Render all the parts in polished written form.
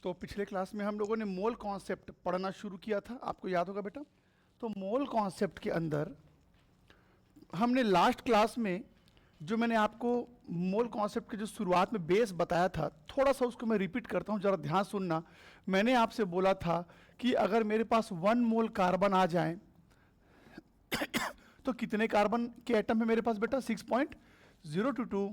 तो पिछले क्लास में हम लोगों ने मोल कॉन्सेप्ट पढ़ना शुरू किया था, आपको याद होगा बेटा। तो मोल कॉन्सेप्ट के अंदर हमने लास्ट क्लास में जो मैंने आपको मोल कॉन्सेप्ट के जो शुरुआत में बेस बताया था, थोड़ा सा उसको मैं रिपीट करता हूँ, जरा ध्यान सुनना। मैंने आपसे बोला था कि अगर मेरे पास 1 मोल कार्बन आ जाए तो कितने कार्बन के एटम है मेरे पास बेटा? 6.022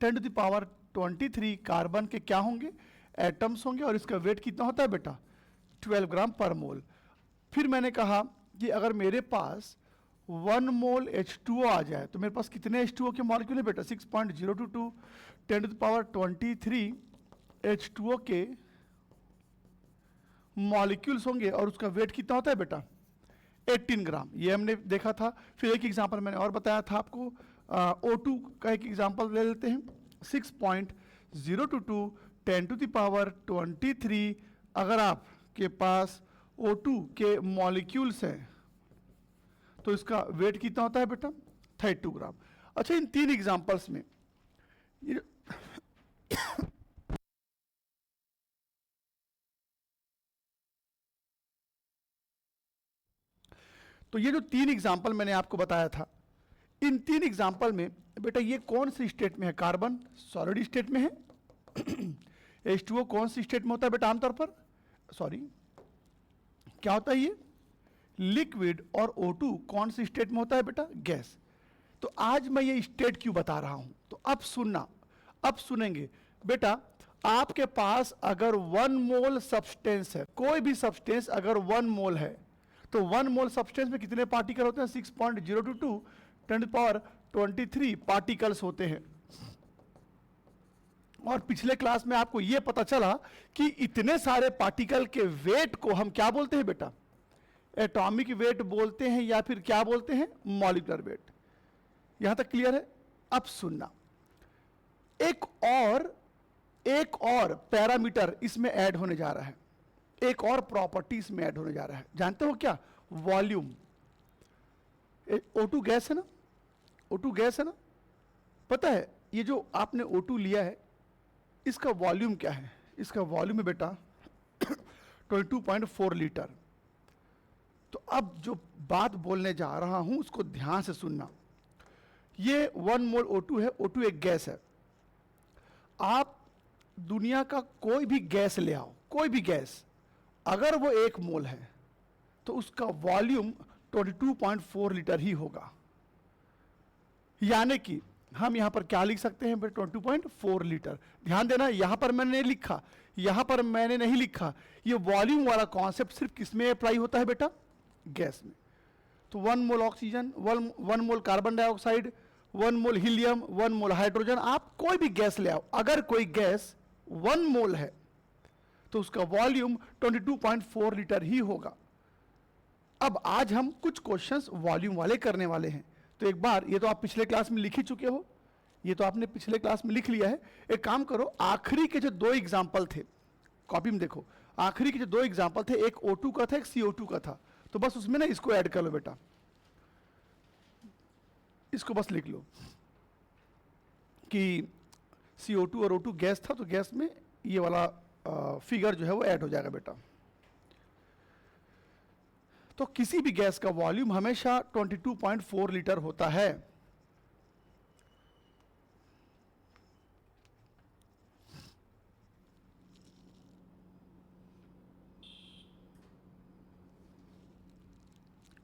10⁻23 कार्बन के क्या होंगे? एटम्स होंगे। और इसका वेट कितना होता है बेटा? 12 ग्राम पर मोल। फिर मैंने कहा कि अगर मेरे पास 1 मोल H2O आ जाए तो मेरे पास कितने H2O के मॉलिक्यूल है बेटा? 6.022 10⁻23 H2O के मॉलिक्यूल्स होंगे। और उसका वेट कितना होता है बेटा? 18 ग्राम। ये हमने देखा था। फिर एक एग्जांपल मैंने और बताया था आपको, O2 का एक एग्जांपल ले लेते हैं। 6.022 10⁻23 अगर आपके पास O2 के मॉलिक्यूल्स हैं तो इसका वेट कितना होता है बेटा? 32 ग्राम। अच्छा, इन 3 एग्जांपल्स में ये तो ये जो 3 एग्जाम्पल मैंने आपको बताया था, इन 3 एग्जाम्पल में बेटा ये कौन सी स्टेट में है? कार्बन सॉलिड स्टेट में है। H2O कौन सी स्टेट में होता है बेटा आमतौर पर? सॉरी, क्या होता है ये? लिक्विड। और O2 कौन सी स्टेट में होता है बेटा? गैस। तो आज मैं ये स्टेट क्यों बता रहा हूं, तो अब सुनना, अब सुनेंगे बेटा। आपके पास अगर 1 मोल सब्सटेंस है, कोई भी सब्सटेंस अगर 1 मोल है, तो 1 मोल सब्सटेंस में कितने पार्टिकल होते हैं? 6.022 10⁻23 पार्टिकल्स होते हैं। और पिछले क्लास में आपको यह पता चला कि इतने सारे पार्टिकल के वेट को हम क्या बोलते हैं बेटा? एटॉमिक वेट बोलते हैं, या फिर क्या बोलते हैं? Molecular weight. यहां तक क्लियर है? अब सुनना, एक और पैरामीटर इसमें ऐड होने जा रहा है, एक और प्रॉपर्टी इसमें ऐड होने जा रहा है। जानते हो क्या? वॉल्यूम। O2 गैस है ना, O2 गैस है ना, पता है ये जो आपने O2 लिया है इसका वॉल्यूम क्या है? इसका वॉल्यूम है बेटा 22.4 लीटर। तो अब जो बात बोलने जा रहा हूं उसको ध्यान से सुनना। ये 1 मोल O2 है। O2 एक गैस है। आप दुनिया का कोई भी गैस ले आओ, कोई भी गैस, अगर वो 1 मोल है तो उसका वॉल्यूम 22.4 लीटर ही होगा। यानी कि हम यहां पर क्या लिख सकते हैं? 22.4 लीटर। ध्यान देना, यहां पर मैंने लिखा, यहां पर मैंने नहीं लिखा। ये वॉल्यूम वाला कॉन्सेप्ट सिर्फ किसमें अप्लाई होता है बेटा? गैस में। तो 1 मोल ऑक्सीजन, 1 मोल कार्बन डाइऑक्साइड, 1 मोल हीलियम, 1 मोल हाइड्रोजन, आप कोई भी गैस ले आओ, अगर कोई गैस 1 मोल है तो उसका वॉल्यूम 22.4 लीटर ही होगा। अब आज हम कुछ क्वेश्चंस वॉल्यूम वाले करने वाले हैं। तो एक बार, ये तो आप पिछले क्लास में लिख ही चुके हो, ये तो आपने पिछले क्लास में लिख लिया है। एक काम करो, आखिरी के जो 2 एग्जाम्पल थे, कॉपी में देखो, आखिरी के जो 2 एग्जाम्पल थे, एक O2 का था, एक CO2 का था। तो बस उसमें ना इसको ऐड कर लो बेटा, इसको बस लिख लो कि CO2 और O2 गैस था, तो गैस में ये वाला फिगर जो है वो ऐड हो जाएगा बेटा। तो किसी भी गैस का वॉल्यूम हमेशा 22.4 लीटर होता है।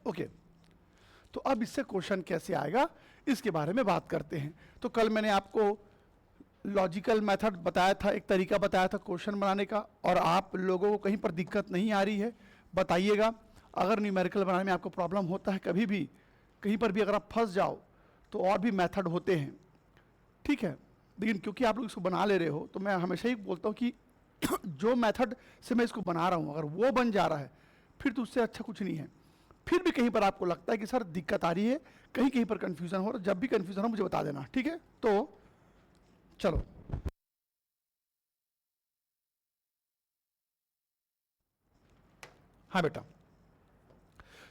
ओके, तो अब इससे क्वेश्चन कैसे आएगा इसके बारे में बात करते हैं। तो कल मैंने आपको लॉजिकल मेथड बताया था, एक तरीका बताया था क्वेश्चन बनाने का। और आप लोगों को कहीं पर दिक्कत नहीं आ रही है बताइएगा। अगर न्यूमेरिकल बनाने में आपको प्रॉब्लम होता है, कभी भी कहीं पर भी अगर आप फंस जाओ, तो और भी मेथड होते हैं, ठीक है। लेकिन क्योंकि आप लोग इसको बना ले रहे हो, तो मैं हमेशा ही बोलता हूँ कि जो मेथड से मैं इसको बना रहा हूँ अगर वो बन जा रहा है, फिर तो उससे अच्छा कुछ नहीं है। फिर भी कहीं पर आपको लगता है कि सर दिक्कत आ रही है, कहीं कहीं पर कंफ्यूजन हो रहा है, जब भी कंफ्यूजन हो मुझे बता देना, ठीक है। तो चलो, हाँ बेटा,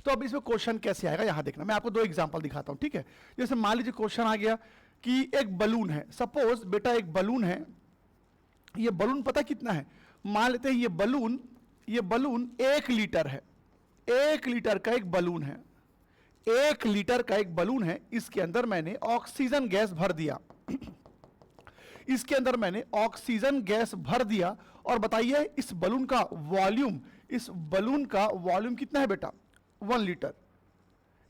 तो अब इसमें क्वेश्चन कैसे आएगा यहां देखना। मैं आपको 2 एग्जांपल दिखाता हूं, ठीक है। जैसे मान लीजिए क्वेश्चन आ गया कि एक बलून है, सपोज बेटा एक बलून है। ये बलून पता कितना है? मान लेते हैं ये बलून 1 लीटर है, 1 लीटर का एक बलून है, 1 लीटर का एक बलून है। इसके अंदर मैंने ऑक्सीजन गैस भर दिया इसके अंदर मैंने ऑक्सीजन गैस भर दिया। और बताइए इस बलून का वॉल्यूम कितना है बेटा? 1 लीटर।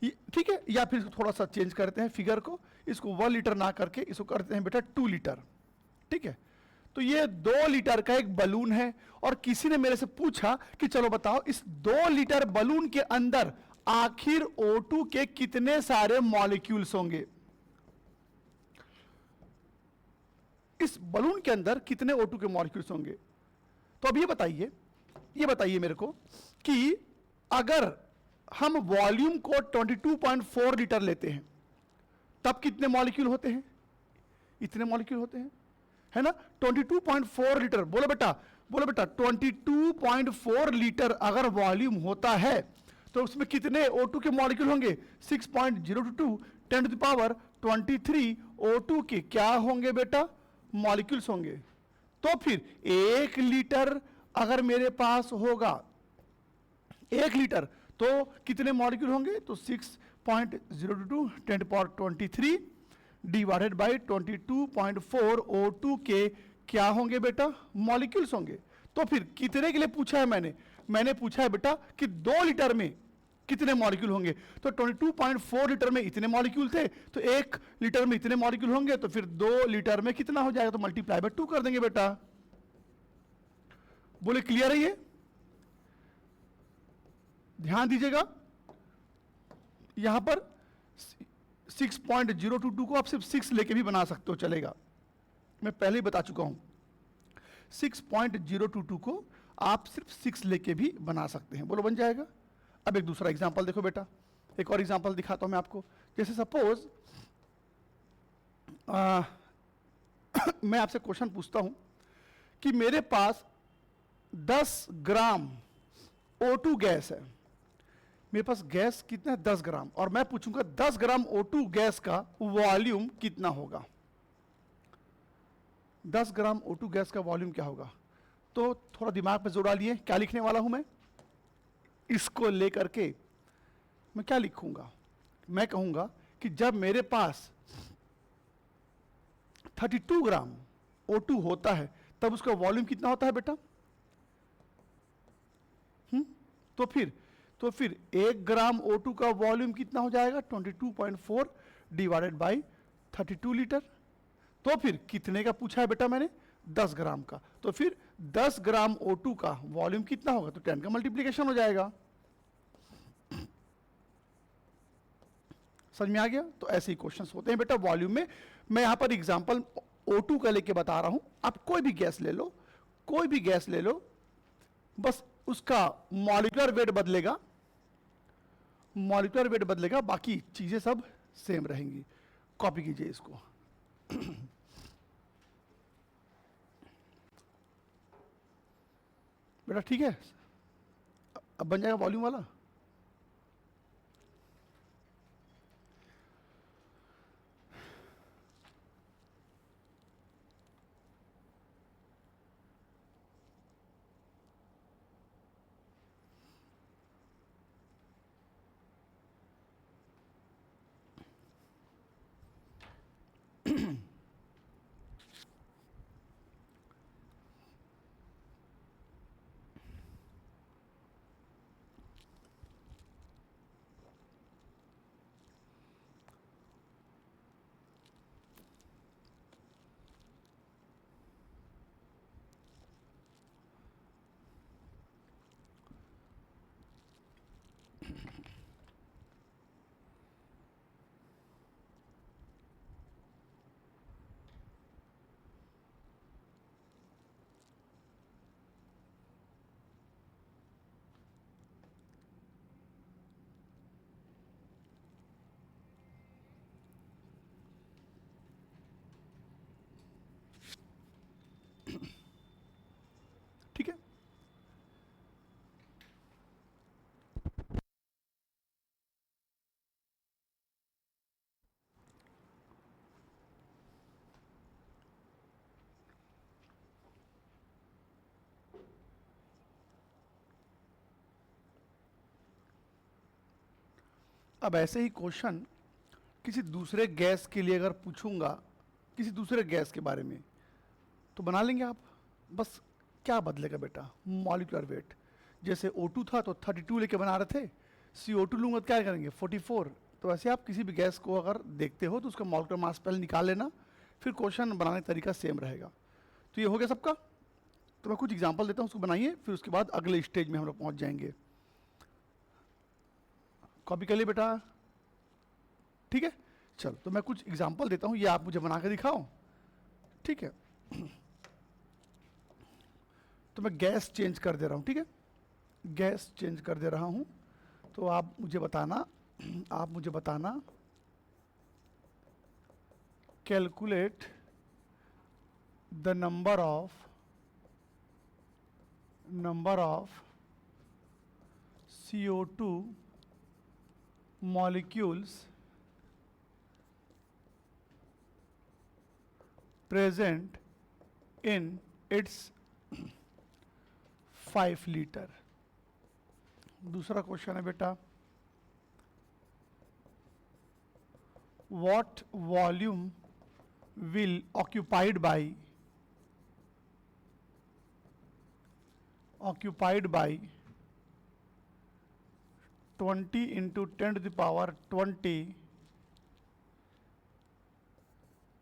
ठीक है, या फिर थोड़ा सा चेंज करते हैं फिगर को, इसको 1 लीटर ना करके इसको करते हैं बेटा 2 लीटर। ठीक है, तो ये 2 लीटर का एक बलून है और किसी ने मेरे से पूछा कि चलो बताओ इस 2 लीटर बलून के अंदर आखिर O2 के कितने सारे मॉलिक्यूल्स होंगे? इस बलून के अंदर कितने O2 के मॉलिक्यूल्स होंगे? तो अब ये बताइए मेरे को कि अगर हम वॉल्यूम को 22.4 लीटर लेते हैं तब कितने मॉलिक्यूल होते हैं? इतने मॉलिक्यूल होते हैं, है ना? 22.4 लीटर, बोलो बेटा 22.4 लीटर अगर वॉल्यूम होता है तो उसमें कितने O2 के मॉलिक्यूल होंगे? 6.022 10 टू द पावर 23 O2 के क्या होंगे बेटा? मॉलिक्यूल्स होंगे। तो फिर 1 लीटर अगर मेरे पास होगा 1 लीटर तो कितने मॉलिक्यूल होंगे? तो 6.022 10 to power 23 divided by 22.4 O2 के क्या होंगे बेटा? मॉलिक्यूल्स होंगे। तो फिर कितने के लिए पूछा है मैंने पूछा है बेटा कि 2 लीटर में कितने मॉलिक्यूल होंगे। तो 22.4 लीटर में इतने मॉलिक्यूल थे, तो 1 लीटर में इतने मॉलिक्यूल होंगे, तो फिर 2 लीटर में कितना हो जाएगा? तो मल्टीप्लाई बाय 2 कर देंगे बेटा। बोले क्लियर है ये? ध्यान दीजिएगा, यहां पर 6.022 को आप सिर्फ 6 लेके भी बना सकते हो, चलेगा, मैं पहले ही बता चुका हूं। 6.022 को आप सिर्फ 6 लेके भी बना सकते हैं। बोलो बन जाएगा। अब एक दूसरा एग्जांपल देखो बेटा, एक और एग्जांपल दिखाता हूं मैं आपको। जैसे सपोज मैं आपसे क्वेश्चन पूछता हूं कि मेरे पास 10 ग्राम O2 गैस है। मेरे पास गैस कितना है? 10 ग्राम। और मैं पूछूंगा 10 ग्राम O2 गैस का वॉल्यूम कितना होगा? 10 ग्राम O2 गैस का वॉल्यूम क्या होगा? तो थोड़ा दिमाग पे जोर डालिए, क्या लिखने वाला हूं मैं? इसको लेकर के मैं क्या लिखूंगा? मैं कहूंगा कि जब मेरे पास 32 ग्राम O2 होता है तब उसका वॉल्यूम कितना होता है बेटा? तो फिर 1 ग्राम O2 का वॉल्यूम कितना हो जाएगा? 22.4 डिवाइडेड बाई 32 लीटर। तो फिर कितने का पूछा है बेटा मैंने? 10 ग्राम का। तो फिर 10 ग्राम O2 का वॉल्यूम कितना होगा? तो 10 का मल्टीप्लीकेशन हो जाएगा। समझ में आ गया? तो ऐसे ही क्वेश्चंस होते हैं बेटा वॉल्यूम में। मैं यहां पर एग्जांपल O2 का लेके बता रहा हूं। आप कोई भी गैस ले लो, बस उसका मॉलिक्यूलर वेट बदलेगा, बाकी चीजें सब सेम रहेंगी। कॉपी कीजिए इसको। बेटा ठीक है, अब बन जाएगा वॉल्यूम वाला। अब ऐसे ही क्वेश्चन किसी दूसरे गैस के लिए अगर पूछूंगा, किसी दूसरे गैस के बारे में, तो बना लेंगे आप। बस क्या बदलेगा बेटा, मॉलिक्यूलर वेट। जैसे O2 था तो 32 लेके बना रहे थे, CO2 लूंगा तो क्या करेंगे 44। तो ऐसे आप किसी भी गैस को अगर देखते हो तो उसका मॉलिक्यूलर मास पहले निकाल लेना, फिर क्वेश्चन बनाने का तरीका सेम रहेगा। तो ये हो गया सबका। तो मैं कुछ एग्जांपल देता हूँ, उसको बनाइए, फिर उसके बाद अगले स्टेज में हम लोग पहुँच जाएंगे। कॉपी कर लिए बेटा, ठीक है। चलो तो मैं कुछ एग्जांपल देता हूँ, ये आप मुझे बना के दिखाओ, ठीक है। तो मैं गैस चेंज कर दे रहा हूँ, ठीक है, गैस चेंज कर दे रहा हूँ। तो आप मुझे बताना, आप मुझे बताना, calculate the number of CO2 molecules present in its 5 litre. दूसरा क्वेश्चन है बेटा, what volume will occupied by 20 into 10 to the power 20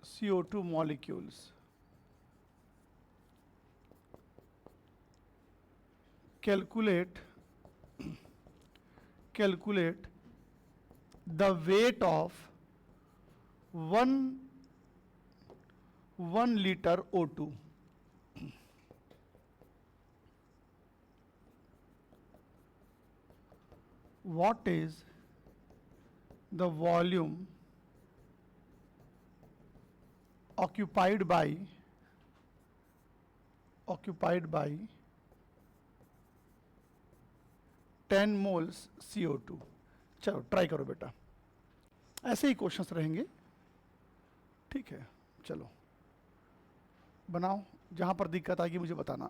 CO2 molecules। calculate the weight of 1 liter O2। what is the volume occupied by 10 moles CO2। चलो try करो बेटा, ऐसे ही questions रहेंगे, ठीक है। चलो बनाओ, जहां पर दिक्कत आएगी मुझे बताना।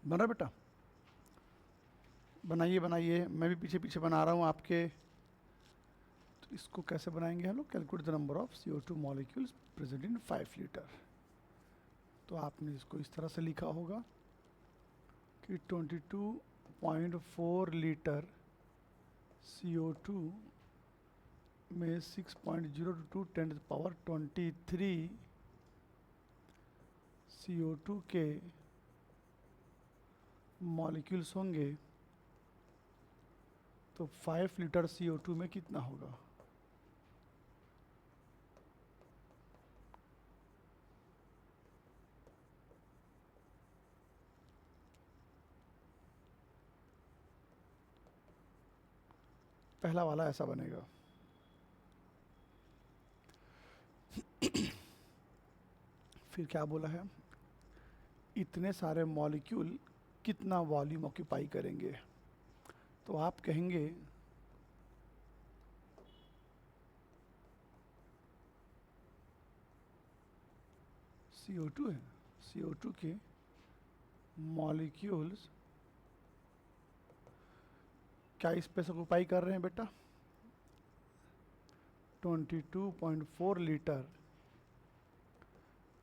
बना बेटा, बनाइए बनाइए, मैं भी पीछे पीछे बना रहा हूँ आपके। तो इसको कैसे बनाएंगे हम लोग, calculate the number of CO2 molecules present in 5 litre. तो आपने इसको इस तरह से लिखा होगा कि 22.4 लीटर CO2 में 6.022 10 to the power 23 CO2 के मॉलिक्यूल्स होंगे तो 5 लीटर CO2 में कितना होगा? पहला वाला ऐसा बनेगा। फिर क्या बोला है? इतने सारे मॉलिक्यूल कितना वॉल्यूम ऑक्यूपाई करेंगे? तो आप कहेंगे CO2 है, CO2 के मॉलिक्यूल्स क्या स्पेस ऑक्यूपाई कर रहे हैं बेटा? 22.4 लीटर।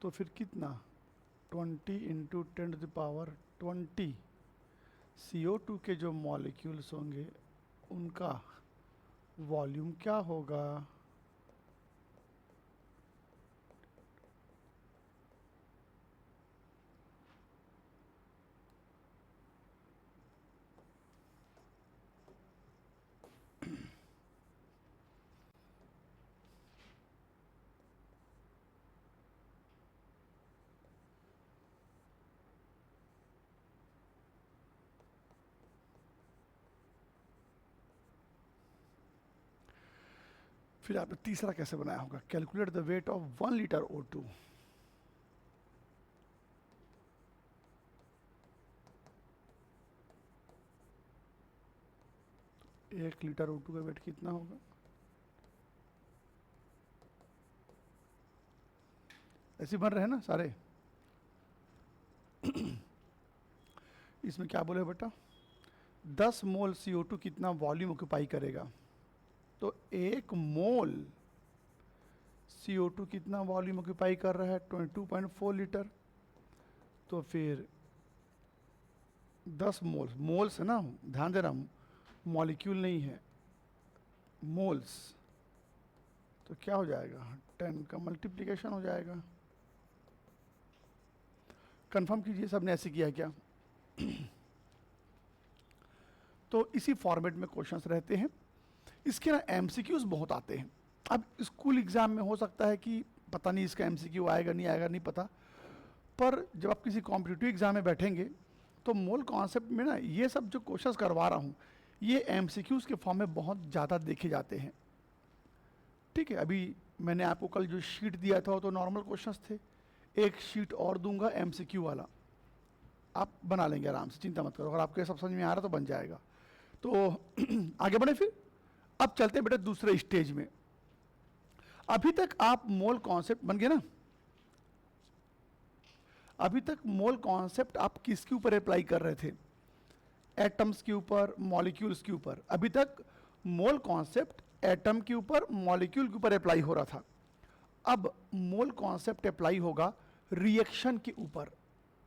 तो फिर कितना? 20 इंटू 10⁻20 CO2 के जो मॉलिक्यूल्स होंगे उनका वॉल्यूम क्या होगा? फिर आपने तीसरा कैसे बनाया होगा? Calculate the weight of 1 litre O2। एक लीटर O2 का वेट कितना होगा? ऐसे बन रहे हैं ना सारे। इसमें क्या बोले बेटा? 10 मोल CO2 कितना वॉल्यूम ऑक्यूपाई करेगा? तो 1 मोल CO2 कितना वॉल्यूम ऑक्यूपाई कर रहा है? 22.4 लीटर। तो फिर 10 मोल्स, मोल्स है ना, ध्यान देना, मॉलिक्यूल नहीं है, मोल्स। तो क्या हो जाएगा? 10 का मल्टीप्लिकेशन हो जाएगा। कंफर्म कीजिए सबने ऐसे किया क्या? तो इसी फॉर्मेट में क्वेश्चंस रहते हैं। इसके ना MCQs बहुत आते हैं। अब स्कूल एग्जाम में हो सकता है कि पता नहीं इसका MCQ आएगा नहीं आएगा नहीं पता, पर जब आप किसी कॉम्पिटिटिव एग्जाम में बैठेंगे तो मोल कॉन्सेप्ट में ना ये सब जो क्वेश्चंस करवा रहा हूँ ये MCQs के फॉर्म में बहुत ज़्यादा देखे जाते हैं। ठीक है, अभी मैंने आपको कल जो शीट दिया था वो तो नॉर्मल क्वेश्चंस थे, एक शीट और दूंगा MCQ वाला, आप बना लेंगे आराम से, चिंता मत करो। अगर आपके सब समझ में आ रहा तो बन जाएगा। तो आगे बढ़े फिर। अब चलते हैं बेटा दूसरे स्टेज में। अभी तक आप मोल कॉन्सेप्ट बन गए ना, अभी तक मोल कॉन्सेप्ट आप किसके ऊपर अप्लाई कर रहे थे? एटम्स के ऊपर, मॉलिक्यूल्स के ऊपर। अभी तक मोल कॉन्सेप्ट एटम के ऊपर, मॉलिक्यूल के ऊपर अप्लाई हो रहा था। अब मोल कॉन्सेप्ट अप्लाई होगा रिएक्शन के ऊपर।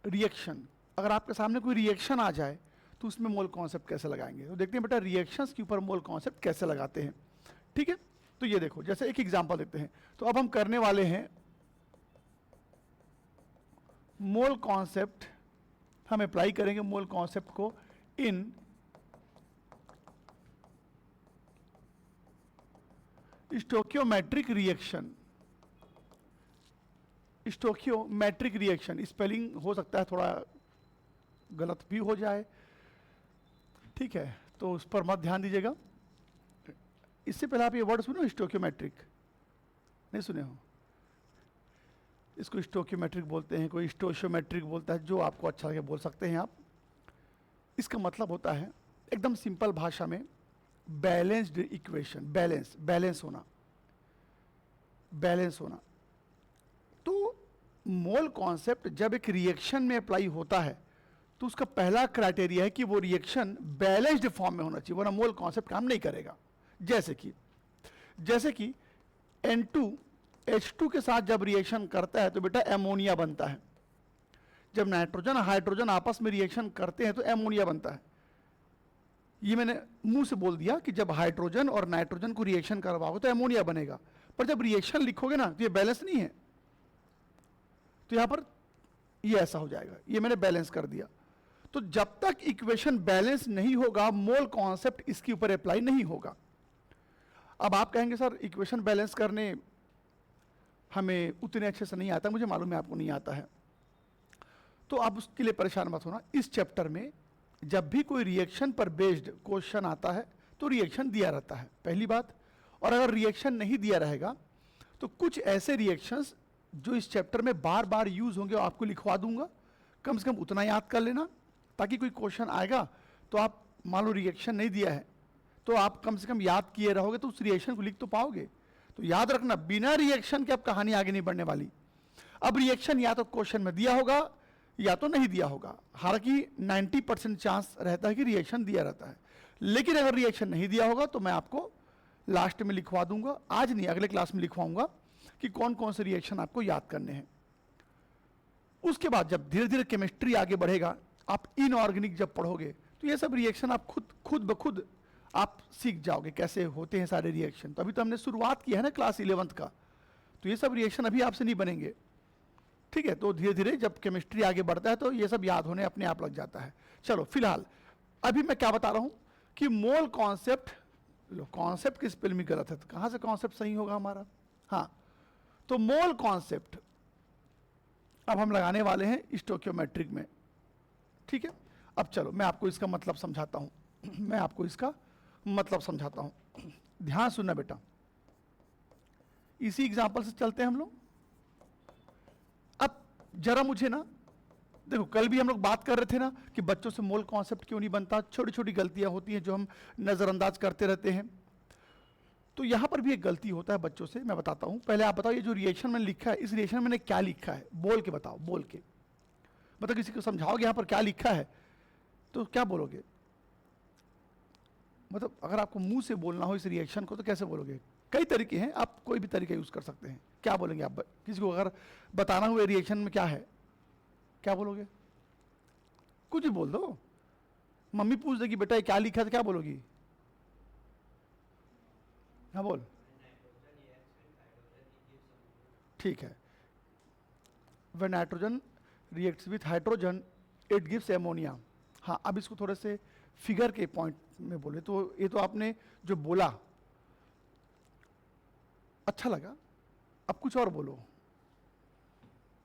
रिएक्शन, अगर आपके सामने कोई रिएक्शन आ जाए तो उसमें मोल कॉन्सेप्ट कैसे लगाएंगे? तो देखते हैं बेटा रिएक्शंस के ऊपर मोल कॉन्सेप्ट कैसे लगाते हैं। ठीक है, तो ये देखो, जैसे एक एग्जांपल देखते हैं। तो अब हम करने वाले हैं मोल कॉन्सेप्ट, हम अप्लाई करेंगे मोल कॉन्सेप्ट को इन स्टोकियोमेट्रिक रिएक्शन। स्टोकियोमेट्रिक रिएक्शन, स्पेलिंग हो सकता है थोड़ा गलत भी हो जाए, ठीक है, तो उस पर मत ध्यान दीजिएगा। इससे पहले आप ये वर्ड सुने हो स्टोकियोमेट्रिक? नहीं सुने हो? इसको स्टोकियोमेट्रिक बोलते हैं, कोई स्टोशियोमेट्रिक बोलता है, जो आपको अच्छा लगे बोल सकते हैं आप। इसका मतलब होता है एकदम सिंपल भाषा में बैलेंस्ड इक्वेशन। बैलेंस होना, बैलेंस होना। तो मोल कॉन्सेप्ट जब एक रिएक्शन में अप्लाई होता है तो उसका पहला क्राइटेरिया है कि वो रिएक्शन बैलेंस्ड फॉर्म में होना चाहिए, वरना मोल कॉन्सेप्ट काम नहीं करेगा। जैसे कि N2H2 के साथ जब रिएक्शन करता है तो बेटा एमोनिया बनता है। जब नाइट्रोजन हाइड्रोजन आपस में रिएक्शन करते हैं तो एमोनिया बनता है। ये मैंने मुंह से बोल दिया कि जब हाइड्रोजन और नाइट्रोजन को रिएक्शन करवाओगे तो एमोनिया बनेगा, पर जब रिएक्शन लिखोगे ना तो ये बैलेंस नहीं है। तो यहां पर ये ऐसा हो जाएगा, ये मैंने बैलेंस कर दिया। तो जब तक इक्वेशन बैलेंस नहीं होगा मोल कॉन्सेप्ट इसके ऊपर अप्लाई नहीं होगा। अब आप कहेंगे सर इक्वेशन बैलेंस करने हमें उतने अच्छे से नहीं आता, मुझे मालूम है आपको नहीं आता है, तो आप उसके लिए परेशान मत होना। इस चैप्टर में जब भी कोई रिएक्शन पर बेस्ड क्वेश्चन आता है तो रिएक्शन दिया रहता है, पहली बात। और अगर रिएक्शन नहीं दिया रहेगा तो कुछ ऐसे रिएक्शंस जो इस चैप्टर में बार बार यूज होंगे और आपको लिखवा दूंगा, कम से कम उतना याद कर लेना, ताकि कोई क्वेश्चन आएगा तो आप मान लो रिएक्शन नहीं दिया है तो आप कम से कम याद किए रहोगे तो उस रिएक्शन को लिख तो पाओगे। तो याद रखना, बिना रिएक्शन के अब कहानी आगे नहीं बढ़ने वाली। अब रिएक्शन या तो क्वेश्चन में दिया होगा या तो नहीं दिया होगा, हालांकि 90% चांस रहता है कि रिएक्शन दिया रहता है, लेकिन अगर रिएक्शन नहीं दिया होगा तो मैं आपको लास्ट में लिखवा दूंगा, आज नहीं अगले क्लास में लिखवाऊंगा कि कौन कौन से रिएक्शन आपको याद करने हैं। उसके बाद जब धीरे धीरे केमिस्ट्री आगे बढ़ेगा, आप इनऑर्गेनिक जब पढ़ोगे तो ये सब रिएक्शन आप खुद ब खुद आप सीख जाओगे कैसे होते हैं सारे रिएक्शन। तो अभी तो हमने शुरुआत की है ना क्लास 11th का, तो ये सब रिएक्शन अभी आपसे नहीं बनेंगे, ठीक है। तो धीरे धीरे जब केमिस्ट्री आगे बढ़ता है तो ये सब याद होने अपने आप लग जाता है। चलो फिलहाल अभी मैं क्या बता रहा हूं कि मोल कॉन्सेप्ट, कॉन्सेप्ट किस स्पेल में गलत है तो कहां से कॉन्सेप्ट सही होगा हमारा, हाँ। तो मोल कॉन्सेप्ट अब हम लगाने वाले हैं स्टोइकियोमेट्रिक में, ठीक है। अब चलो मैं आपको इसका मतलब समझाता हूं, मैं आपको इसका मतलब समझाता हूं, ध्यान सुनना बेटा। इसी एग्जांपल से चलते हैं हम लोग। अब जरा मुझे ना देखो, कल भी हम लोग बात कर रहे थे ना कि बच्चों से मोल कॉन्सेप्ट क्यों नहीं बनता, छोटी छोटी गलतियां होती हैं जो हम नजरअंदाज करते रहते हैं। तो यहां पर भी एक गलती होता है बच्चों से, मैं बताता हूं। पहले आप बताओ ये जो रिएक्शन मैंने लिखा है, इस रिएक्शन में मैंने क्या लिखा है, बोल के बताओ, बोल के मतलब किसी को समझाओगे यहां पर क्या लिखा है तो क्या बोलोगे, मतलब अगर आपको मुंह से बोलना हो इस रिएक्शन को तो कैसे बोलोगे। कई तरीके हैं, आप कोई भी तरीका यूज कर सकते हैं। क्या बोलेंगे आप, किसी को अगर बताना हुआ रिएक्शन में क्या है, क्या बोलोगे, कुछ भी बोल दो। मम्मी पूछ देगी बेटा ये क्या लिखा था, क्या बोलोगी, हाँ बोल, ठीक है। when nitrogen reacts with hydrogen it gives ammonia. हाँ, अब इसको थोड़े से फिगर के पॉइंट में बोले तो ये तो आपने जो बोला अच्छा लगा, अब कुछ और बोलो,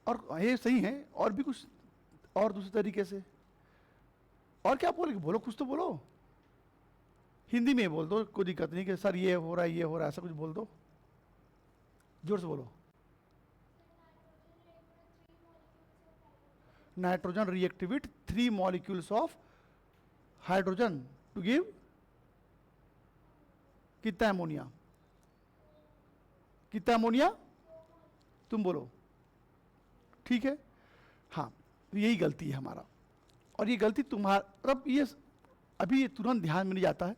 और ये सही है, और भी कुछ और दूसरे तरीके से, और क्या बोलोगे, बोलो कुछ तो बोलो, हिंदी में बोल दो, कोई दिक्कत नहीं कि सर ये हो रहा है ये हो रहा है, ऐसा कुछ बोल दो, जोर से बोलो। Nitrogen react with 3 molecules of hydrogen to give कितना एमोनिया, कितना एमोनिया, तुम बोलो, ठीक है। हाँ, यही गलती है हमारा, और ये गलती तुम्हारा, अब ये अभी ये तुरंत ध्यान में नहीं जाता है।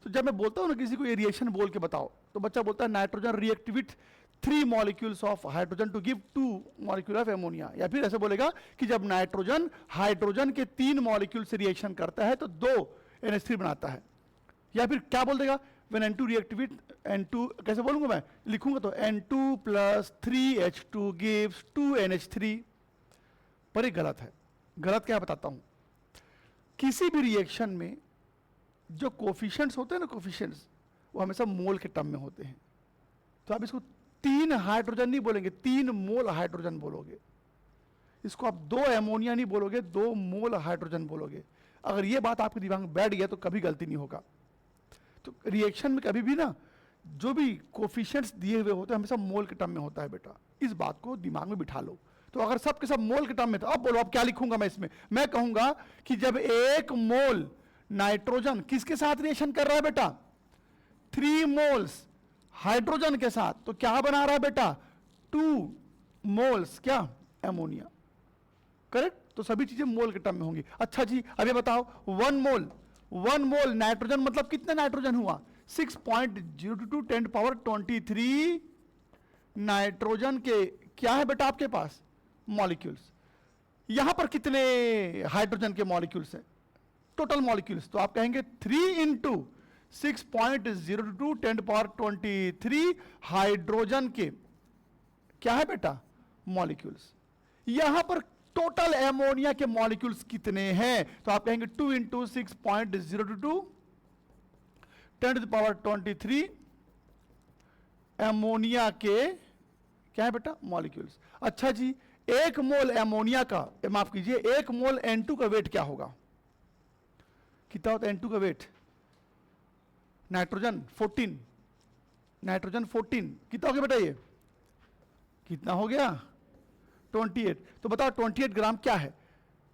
तो जब मैं बोलता हूँ ना किसी को ये रिएक्शन बोल के बताओ, तो बच्चा बोलता है nitrogen react with 3 molecules of hydrogen to give 2 molecule of ammonia, या फिर ऐसे बोलेगा कि जब नाइट्रोजन हाइड्रोजन के 3 मॉलिक्यूल से रिएक्शन करता है तो 2 NH3 बनाता है। या फिर क्या बोल देगा, when N2 react with N2, कैसे बोलूंगा मैं, लिखूंगा तो N2 plus 3H2 gives 2 NH3, पर ये गलत है। गलत क्या बताता हूं, किसी भी रिएक्शन में जो कोफिशिएंट्स होते हैं ना, कोफिशिएंट्स वो हमेशा मोल के टर्म में होते हैं। तो आप इसको 3 हाइड्रोजन नहीं बोलेंगे, 3 मोल हाइड्रोजन बोलोगे। इसको आप 2 एमोनिया नहीं बोलोगे, 2 मोल हाइड्रोजन बोलोगे। अगर ये बात आपके दिमाग में बैठ गया तो कभी गलती नहीं होगा। तो रिएक्शन में कभी भी ना जो भी कोफिशिएंट्स दिए हुए होते हैं हमेशा मोल के टर्म में होता है बेटा, इस बात को दिमाग में बिठा लो। तो अगर सब के सब मोल के टर्म में, तो अब बोलो अब क्या लिखूंगा मैं इसमें, मैं कहूंगा कि जब 1 मोल नाइट्रोजन किसके साथ रिएक्शन कर रहा है बेटा, 3 मोल्स हाइड्रोजन के साथ, तो क्या बना रहा है बेटा, 2 मोल्स क्या, एमोनिया, करेक्ट। तो सभी चीजें मोल के टर्म में होंगी। अच्छा जी, अभी बताओ 1 मोल नाइट्रोजन मतलब कितने नाइट्रोजन हुआ, 6.022 10⁻23 नाइट्रोजन के क्या है बेटा आपके पास, मॉलिक्यूल्स। यहां पर कितने हाइड्रोजन के मॉलिक्यूल्स हैं, टोटल मॉलिक्यूल्स, तो आप कहेंगे 3 इंटू 6.022 10⁻23 हाइड्रोजन के क्या है बेटा, मॉलिक्यूल्स। यहां पर टोटल एमोनिया के मॉलिक्यूल्स कितने हैं? तो आप कहेंगे 2 इंटू 6.022 10⁻23 एमोनिया के क्या है बेटा? मॉलिक्यूल्स। अच्छा जी, 1 मोल एमोनिया का, माफ कीजिए, 1 मोल N2 का वेट क्या होगा? कितना होता है N2 का वेट? नाइट्रोजन 14, नाइट्रोजन 14 कितना हो गया बेटा? ये कितना हो गया? 28। तो बताओ 28 ग्राम क्या है?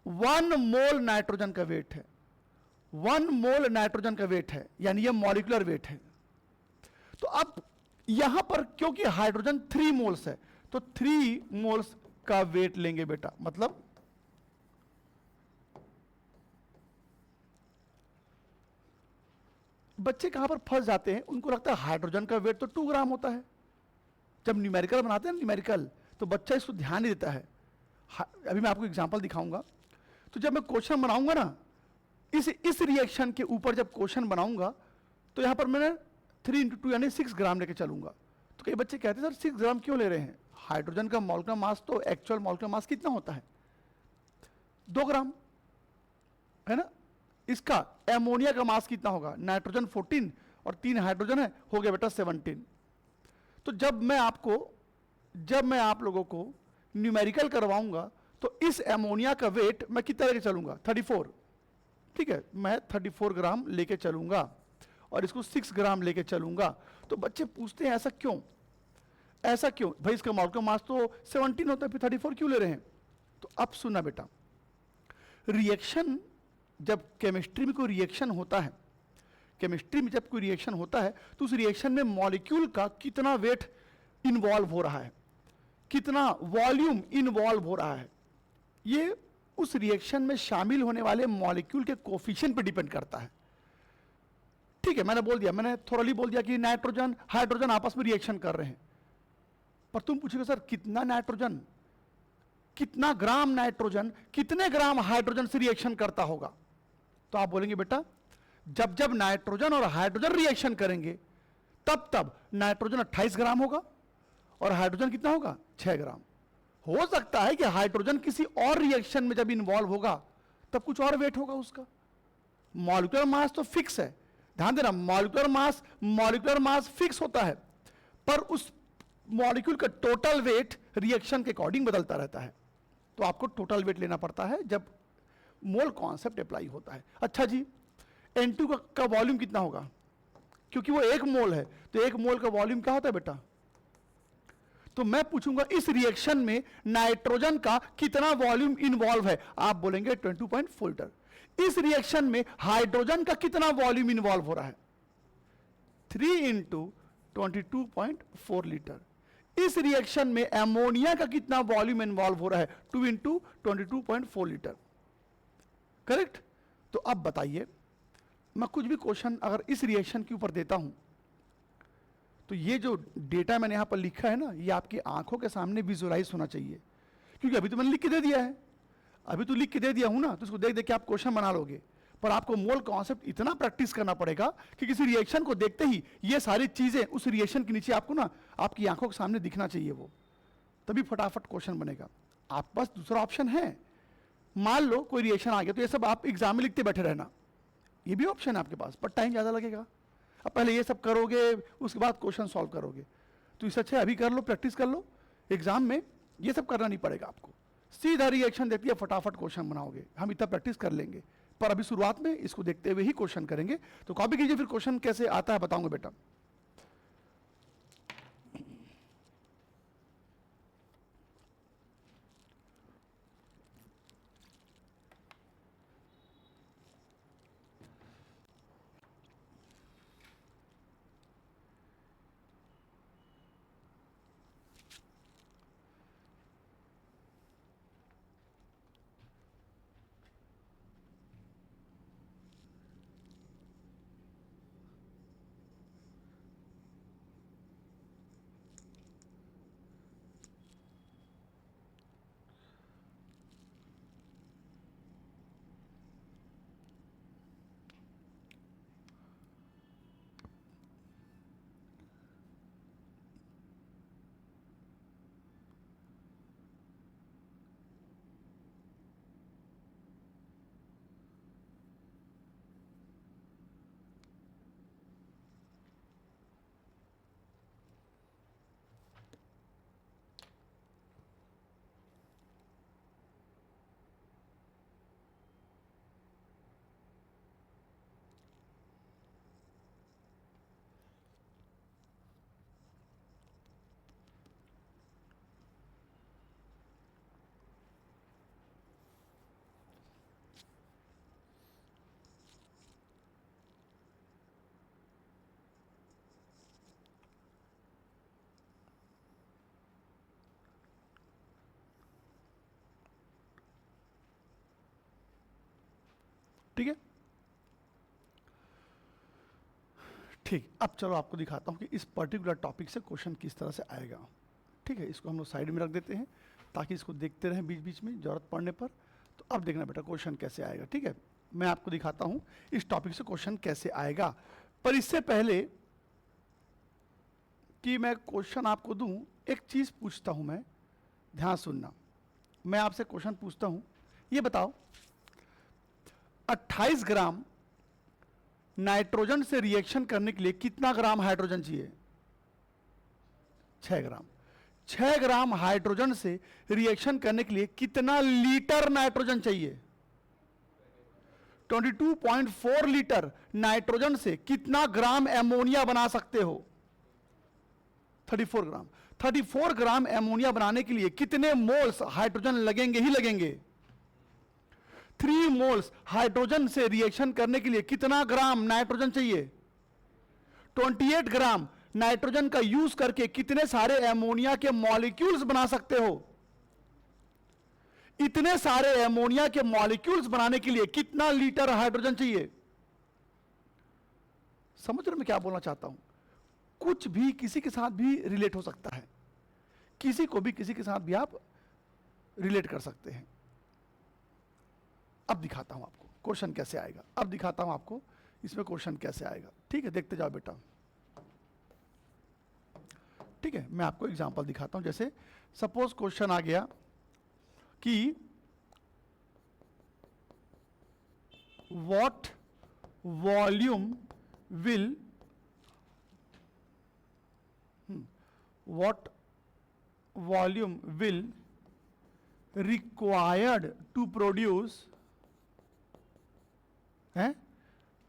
1 मोल नाइट्रोजन का वेट है, 1 मोल नाइट्रोजन का वेट है, यानी ये मॉलिक्यूलर वेट है। तो अब यहां पर क्योंकि हाइड्रोजन 3 मोल्स है, तो 3 मोल्स का वेट लेंगे बेटा। मतलब बच्चे कहां पर फंस जाते हैं, उनको लगता है हाइड्रोजन का वेट तो 2 ग्राम होता है। जब न्यूमेरिकल बनाते हैं न्यूमेरिकल, तो बच्चा इसको ध्यान नहीं देता है। अभी मैं आपको एग्जांपल दिखाऊंगा। तो जब मैं क्वेश्चन बनाऊंगा ना, इस रिएक्शन के ऊपर जब क्वेश्चन बनाऊंगा, तो यहां पर मैंने 3 इंटू 2 यानी 6 ग्राम लेके चलूंगा। तो कई बच्चे कहते हैं सर 6 ग्राम क्यों ले रहे हैं? हाइड्रोजन का मॉलिक्यूलर मास तो एक्चुअल मॉलिक्यूलर मास कितना होता है? 2 ग्राम है ना। इसका एमोनिया का मास कितना होगा? नाइट्रोजन 14 और 3 हाइड्रोजन है, हो गया बेटा 17। तो जब मैं आप लोगों को न्यूमेरिकल करवाऊंगा, तो इस एमोनिया का वेट मैं कितना लेके चलूंगा? 34। ठीक है, मैं 34 ग्राम लेके चलूंगा और इसको 6 ग्राम लेके चलूंगा। तो बच्चे पूछते हैं ऐसा क्यों? ऐसा क्यों भाई? इसका मॉलिक्यूलर मास तो 17 होता है, फिर 34 क्यों ले रहे हैं? तो अब सुनना बेटा, रिएक्शन जब केमिस्ट्री में कोई रिएक्शन होता है, केमिस्ट्री में जब कोई रिएक्शन होता है, तो उस रिएक्शन में मॉलिक्यूल का कितना वेट इन्वॉल्व हो रहा है, कितना वॉल्यूम इन्वॉल्व हो रहा है, ये उस रिएक्शन में शामिल होने वाले मॉलिक्यूल के कोफिशिएंट पे डिपेंड करता है। ठीक है, मैंने बोल दिया, मैंने थोरली बोल दिया कि नाइट्रोजन हाइड्रोजन आपस में रिएक्शन कर रहे हैं। पर तुम पूछोगे सर कितना नाइट्रोजन, कितना ग्राम नाइट्रोजन कितने ग्राम हाइड्रोजन से रिएक्शन करता होगा? तो आप बोलेंगे बेटा जब जब नाइट्रोजन और हाइड्रोजन रिएक्शन करेंगे, तब तब नाइट्रोजन 28 ग्राम होगा और हाइड्रोजन कितना होगा? 6 ग्राम। हो सकता है कि हाइड्रोजन किसी और रिएक्शन में जब इन्वॉल्व होगा, तब कुछ और वेट होगा उसका। मॉलिक्यूलर मास तो फिक्स है, ध्यान देना, मॉलिक्यूलर मास फिक्स होता है, पर उस मॉलिक्यूल का टोटल वेट रिएक्शन के अकॉर्डिंग बदलता रहता है। तो आपको टोटल वेट लेना पड़ता है जब मोल कॉन्सेप्ट अप्लाई होता है। अच्छा जी, N2 का वॉल्यूम कितना होगा? क्योंकि वो 1 मोल है, तो 1 मोल का वॉल्यूम क्या होता है बेटा? तो मैं पूछूंगा इस रिएक्शन में नाइट्रोजन का कितना वॉल्यूम इन्वॉल्व है? आप बोलेंगे 22.4 लीटर। इस रिएक्शन में हाइड्रोजन का कितना वॉल्यूम इन्वॉल्व हो रहा है? 3 इंटू 22.4 लीटर। इस रिएक्शन में एमोनिया का कितना वॉल्यूम इन्वॉल्व हो रहा है? 2 इंटू 22.4 लीटर। करेक्ट। तो अब बताइए, मैं कुछ भी क्वेश्चन अगर इस रिएक्शन के ऊपर देता हूं, तो ये जो डेटा मैंने यहां पर लिखा है ना, ये आपकी आंखों के सामने विजुअलाइज होना चाहिए। क्योंकि अभी तो मैंने लिख के दे दिया है, अभी तो लिख के दे दिया हूं ना, तो इसको देख देख के आप क्वेश्चन बना लोगे। पर आपको मोल कॉन्सेप्ट इतना प्रैक्टिस करना पड़ेगा कि किसी रिएक्शन को देखते ही ये सारी चीजें उस रिएक्शन के नीचे आपको ना आपकी आंखों के सामने दिखना चाहिए, वो तभी फटाफट क्वेश्चन बनेगा। आप पास दूसरा ऑप्शन है, मान लो कोई रिएक्शन आ गया, तो ये सब आप एग्जाम में लिखते बैठे रहना, ये भी ऑप्शन है आपके पास, पर टाइम ज़्यादा लगेगा। अब पहले ये सब करोगे, उसके बाद क्वेश्चन सॉल्व करोगे, तो इससे अच्छा अभी कर लो, प्रैक्टिस कर लो। एग्जाम में ये सब करना नहीं पड़ेगा आपको, सीधा रिएक्शन देखती है, फटाफट क्वेश्चन बनाओगे। हम इतना प्रैक्टिस कर लेंगे, पर अभी शुरुआत में इसको देखते हुए ही क्वेश्चन करेंगे। तो कॉपी कीजिए, फिर क्वेश्चन कैसे आता है बताऊंगा बेटा। ठीक है, ठीक। अब चलो आपको दिखाता हूं कि इस पर्टिकुलर टॉपिक से क्वेश्चन किस तरह से आएगा। ठीक है, इसको हम लोग साइड में रख देते हैं ताकि इसको देखते रहें बीच बीच में जरूरत पड़ने पर। तो अब देखना बेटा क्वेश्चन कैसे आएगा। ठीक है, मैं आपको दिखाता हूं इस टॉपिक से क्वेश्चन कैसे आएगा। पर इससे पहले कि मैं क्वेश्चन आपको दूं, एक चीज पूछता हूं मैं, ध्यान सुनना। मैं आपसे क्वेश्चन पूछता हूं, ये बताओ 28 ग्राम नाइट्रोजन से रिएक्शन करने के लिए कितना ग्राम हाइड्रोजन चाहिए? 6 ग्राम। 6 ग्राम हाइड्रोजन से रिएक्शन करने के लिए कितना लीटर नाइट्रोजन चाहिए? 22.4 लीटर नाइट्रोजन से कितना ग्राम एमोनिया बना सकते हो? 34 ग्राम। 34 ग्राम एमोनिया बनाने के लिए कितने मोल्स हाइड्रोजन लगेंगे ही लगेंगे? 3 मोल्स हाइड्रोजन से रिएक्शन करने के लिए कितना ग्राम नाइट्रोजन चाहिए? 28 ग्राम नाइट्रोजन का यूज करके कितने सारे एमोनिया के मॉलिक्यूल्स बना सकते हो? इतने सारे एमोनिया के मॉलिक्यूल्स बनाने के लिए कितना लीटर हाइड्रोजन चाहिए? समझ रहे मैं क्या बोलना चाहता हूं? कुछ भी किसी के साथ भी रिलेट हो सकता है, किसी को भी किसी के साथ भी आप रिलेट कर सकते हैं। अब दिखाता हूं आपको क्वेश्चन कैसे आएगा। अब दिखाता हूं आपको इसमें क्वेश्चन कैसे आएगा। ठीक है, देखते जाओ बेटा। ठीक है, मैं आपको एग्जांपल दिखाता हूं। जैसे सपोज क्वेश्चन आ गया कि what volume will required to produce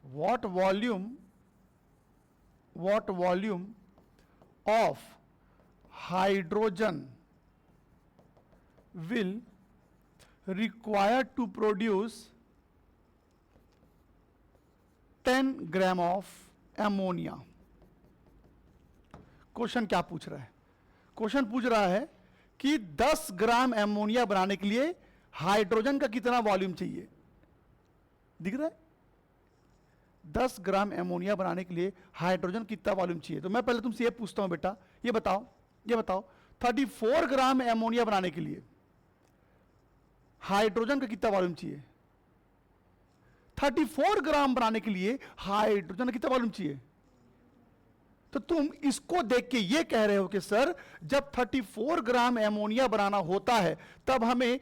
what volume of hydrogen will required to produce 10 gram of ammonia. Question क्या पूछ रहा है? क्वेश्चन पूछ रहा है कि 10 ग्राम एमोनिया बनाने के लिए हाइड्रोजन का कितना वॉल्यूम चाहिए? दिख रहा है? 10 ग्राम एमोनिया बनाने के लिए हाइड्रोजन कितना वॉल्यूम चाहिए? तो मैं पहले तुमसे ये पूछता हूं बेटा, ये बताओ 34 ग्राम एमोनिया बनाने के लिए हाइड्रोजन का कितना वॉल्यूम चाहिए? 34 ग्राम बनाने के लिए हाइड्रोजन का कितना वॉल्यूम चाहिए? तो तुम इसको देख के ये कह रहे हो कि सर जब 34 ग्राम एमोनिया बनाना होता है तब हमें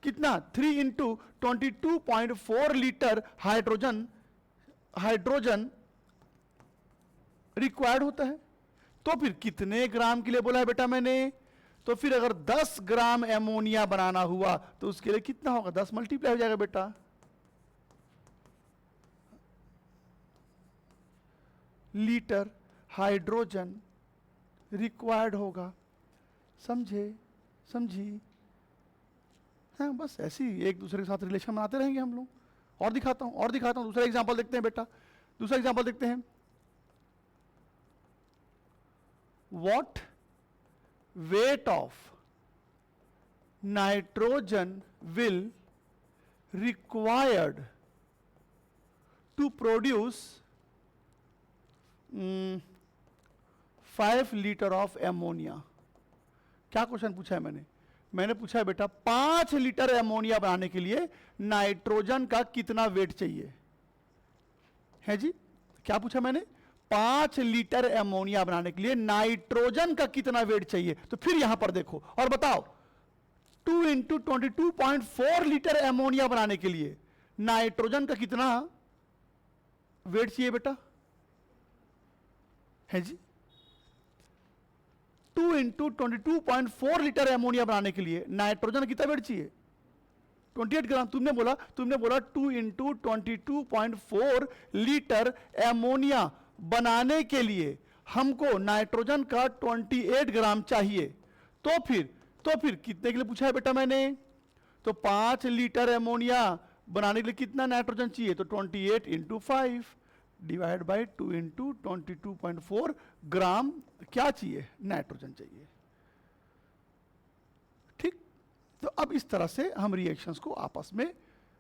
कितना 3 × 22.4 लीटर हाइड्रोजन रिक्वायर्ड होता है। तो फिर कितने ग्राम के लिए बोला है बेटा मैंने? तो फिर अगर 10 ग्राम एमोनिया बनाना हुआ तो उसके लिए कितना होगा? 10 मल्टीप्लाई हो जाएगा बेटा। लीटर हाइड्रोजन रिक्वायर्ड होगा। समझी? हाँ, बस ऐसे ही एक दूसरे के साथ रिलेशन बनाते रहेंगे हम लोग। और दिखाता हूं दूसरा एग्जांपल देखते हैं बेटा। दूसरा एग्जांपल देखते हैं। What weight of nitrogen will required to produce 5 litre of ammonia. क्या क्वेश्चन पूछा है मैंने पूछा है बेटा 5 लीटर एमोनिया बनाने के लिए नाइट्रोजन का कितना वेट चाहिए है जी? क्या पूछा मैंने? 5 लीटर एमोनिया बनाने के लिए नाइट्रोजन का कितना वेट चाहिए? तो फिर यहां पर देखो और बताओ 2 × 22.4 लीटर एमोनिया बनाने के लिए नाइट्रोजन का कितना वेट चाहिए बेटा? है जी? 2 × 22.4 लीटर एमोनिया बनाने के लिए नाइट्रोजन कितना वेट चाहिए? 28 ग्राम। तुमने बोला 2 × 22.4 लीटर एमोनिया बनाने के लिए हमको नाइट्रोजन का 28 ग्राम चाहिए। तो फिर कितने के लिए पूछा है बेटा मैंने? तो 5 लीटर एमोनिया बनाने के लिए कितना नाइट्रोजन चाहिए? तो 28 × 5 डिवाइड बाई 2 × 22.4 ग्राम क्या चाहिए? नाइट्रोजन चाहिए। ठीक, तो अब इस तरह से हम रिएक्शंस को आपस में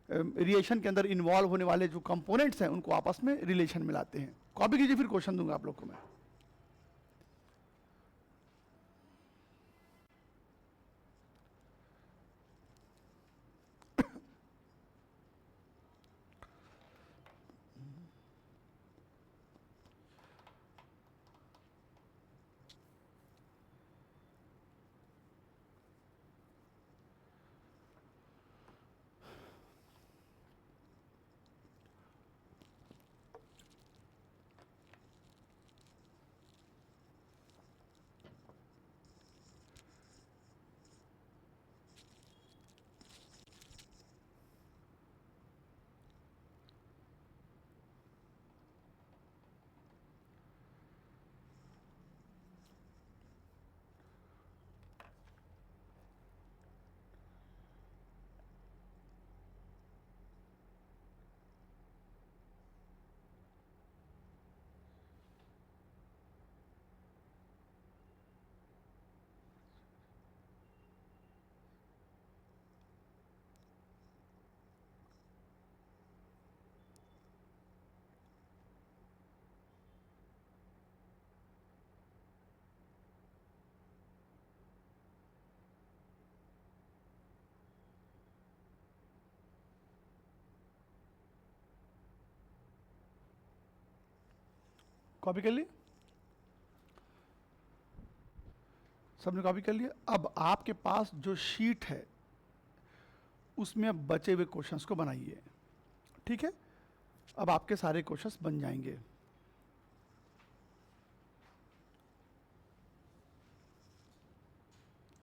रिएक्शन के अंदर इन्वॉल्व होने वाले जो कंपोनेंट्स हैं उनको आपस में रिलेशन में लाते हैं। कॉपी कीजिए, फिर क्वेश्चन दूंगा आप लोग को मैं। कॉपी कर ली? सबने कॉपी कर लिया? अब आपके पास जो शीट है उसमें अब बचे हुए क्वेश्चंस को बनाइए, ठीक है? अब आपके सारे क्वेश्चंस बन जाएंगे।